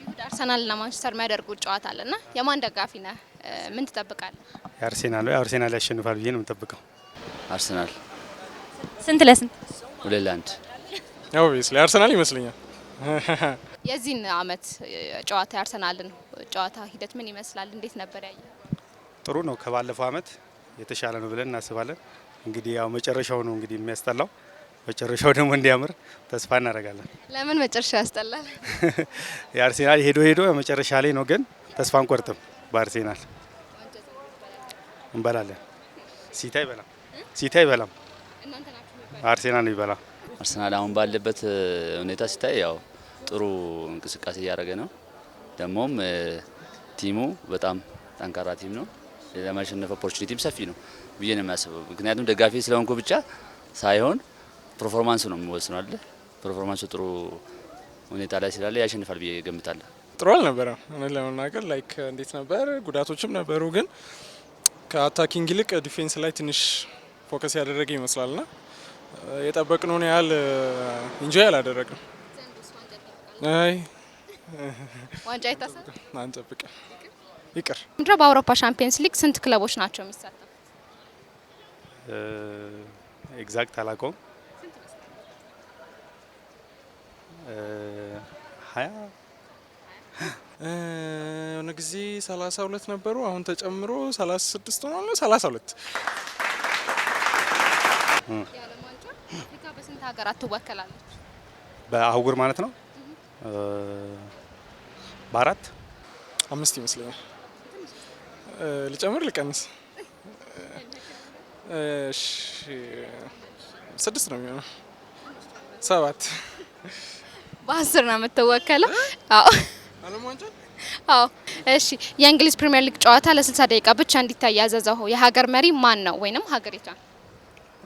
እሁድ አርሰናልና ማንቸስተር የሚያደርጉት ጨዋታ አለና የማን ደጋፊ ነህ? ምን ትጠብቃለህ? የአርሴናል ያሸንፋል ብዬ ነው የምጠብቀው። አርሰናል ስንት ለስንት? 2-1 ኦብቪየስሊ አርሰናል ይመስለኛል። የዚህን አመት ጨዋታ የአርሰናልን ጨዋታ ሂደት ምን ይመስላል? እንዴት ነበር ያየው? ጥሩ ነው። ከባለፈው አመት የተሻለ ነው ብለን እናስባለን። እንግዲህ ያው መጨረሻው ነው እንግዲህ የሚያስጠላው። መጨረሻው ደግሞ እንዲያምር ተስፋ እናደርጋለን። ለምን መጨረሻው ያስጠላል? የአርሴናል ሄዶ መጨረሻ ላይ ነው፣ ግን ተስፋ አንቆርጥም። በአርሴናል እንበላለን። ሲታ ይበላም አርሴናል ነው ይበላ። አርሰናል አሁን ባለበት ሁኔታ ሲታይ ያው ጥሩ እንቅስቃሴ እያደረገ ነው። ደግሞም ቲሙ በጣም ጠንካራ ቲም ነው። ለማሸነፍ ኦፖርቹኒቲም ሰፊ ነው ብዬ ነው የሚያስበው። ምክንያቱም ደጋፊ ስለሆንኩ ብቻ ሳይሆን ፐርፎርማንሱ ነው የሚወስነው አይደል? ፐርፎርማንሱ ጥሩ ሁኔታ ላይ ስላለ ያሸንፋል ብዬ ገምታለሁ። ጥሩ አልነበረም እውነት ለመናገር ላይክ እንዴት ነበር፣ ጉዳቶችም ነበሩ፣ ግን ከአታኪንግ ይልቅ ዲፌንስ ላይ ትንሽ ፎከስ ያደረገ ይመስላልና የጠበቅነውን ያህል ኢንጆይ አላደረግም። አይ ዋንጫ ይታሰብ አንጠብቅ ይቅር። ምንድነው በአውሮፓ ሻምፒየንስ ሊግ ስንት ክለቦች ናቸው የሚሳተፉት? ኤግዛክት አላውቀውም። 20 የሆነ ጊዜ 32 ነበሩ፣ አሁን ተጨምሮ 36 ሆኗል። 32 የዓለም ዋንጫ አፍሪካ በስንት ሀገራት ትወከላለች? በአህጉር ማለት ነው። በአራት 5 ይመስለኛል። ልጨምር ልቀንስ? እሺ 6 ነው የሚሆነው። 7 በ10 ነው የምትወከለው። አዎ ዓለም ዋንጫ። አዎ እሺ። የእንግሊዝ ፕሪሚየር ሊግ ጨዋታ ለ60 ደቂቃ ብቻ እንዲታይ ያዘዘው የሀገር መሪ ማን ነው ወይንም ሀገሪቷ?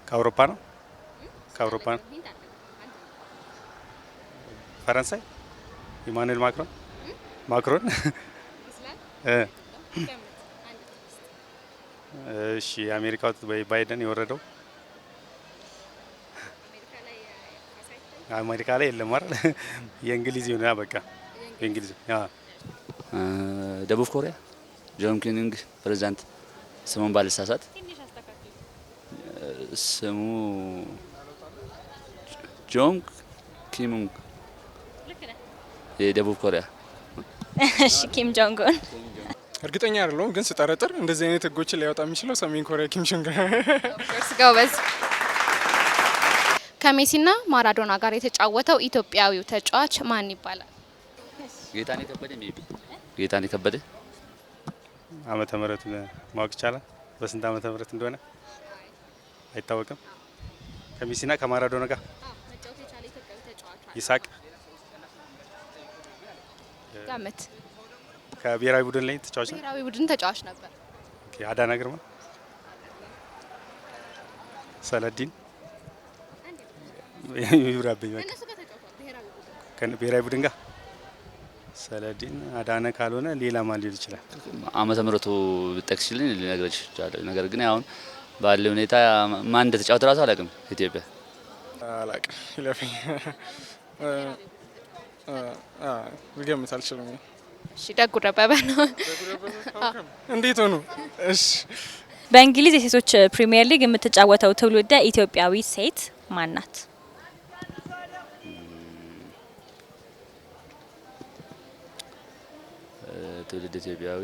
ከአውሮፓ ነው። ፈረንሳይ ኢማኑኤል ማክሮን እሺ። የአሜሪካው ባይደን የወረደው አሜሪካ ላይ የለም አይደል? የእንግሊዝ ይሁን በቃ የእንግሊዝ ደቡብ ኮሪያ ጆን ኪንግ ፕሬዝዳንት ስሙን ባልሳሳት ስሙ ጆን ኪሙንግ የደቡብ ኮሪያ። እሺ ኪም ጆንግ ኡን እርግጠኛ አይደለሁም፣ ግን ስጠረጥር እንደዚህ አይነት ህጎችን ሊያወጣ የሚችለው ሰሜን ኮሪያ ኪም ጆንግ ጎበዝ። ከሜሲና ማራዶና ጋር የተጫወተው ኢትዮጵያዊው ተጫዋች ማን ይባላል? ጌታነህ ከበደ። ዓመተ ምህረቱን ማወቅ ይቻላል? በስንት ዓመተ ምህረት እንደሆነ አይታወቅም። ከሜሲና ከማራዶና ጋር መጫወት የቻለ ኢትዮጵያዊ ተጫዋች ይሳቅ ጋመት ከብሔራዊ ቡድን ላይ ተጫዋች ነው። ብሔራዊ ቡድን ተጫዋች ነበር። ኦኬ። አዳና ግርማ፣ ሰለዲን ይብራብኝ በቃ ብሔራዊ ቡድን ጋር ሰለዲን አዳነ ካልሆነ ሌላ ማን ሊሆን ይችላል? ዓመተ ምህረቱ ብጠቅስልኝ ልነግርሽ እችላለሁ። ነገር ግን አሁን ባለ ሁኔታ ማን እንደተጫወተ ራሱ አላውቅም። ኢትዮጵያ አላውቅም። ይለፈኝ ልገምት አልችልም። እሺ ደጉ ደበበ ነው። እንዴት ሆኑ? እሺ በእንግሊዝ የሴቶች ፕሪሚየር ሊግ የምትጫወተው ትውልደ ኢትዮጵያዊ ሴት ማን ናት? ትውልድ ኢትዮጵያዊ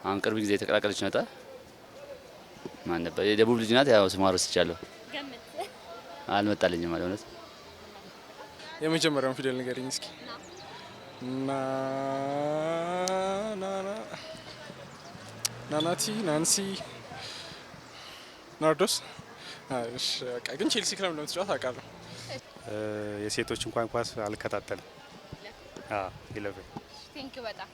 አሁን ቅርብ ጊዜ የተቀላቀለች ነጣ ማን ነበር? የደቡብ ልጅ ናት። ያው ስሟ ረስቻለሁ፣ አልመጣልኝም ማለት ነው። የመጀመሪያውን ፊደል ንገሪኝ እስኪ። ናናቲ፣ ናንሲ፣ ናርዶስ። እሺ በቃ ግን ቼልሲ ክለብ እንደምትጫወት አውቃለሁ። የሴቶች እንኳን ኳስ አልከታተልም። ኢለቨን ቴንክ ዩ በጣም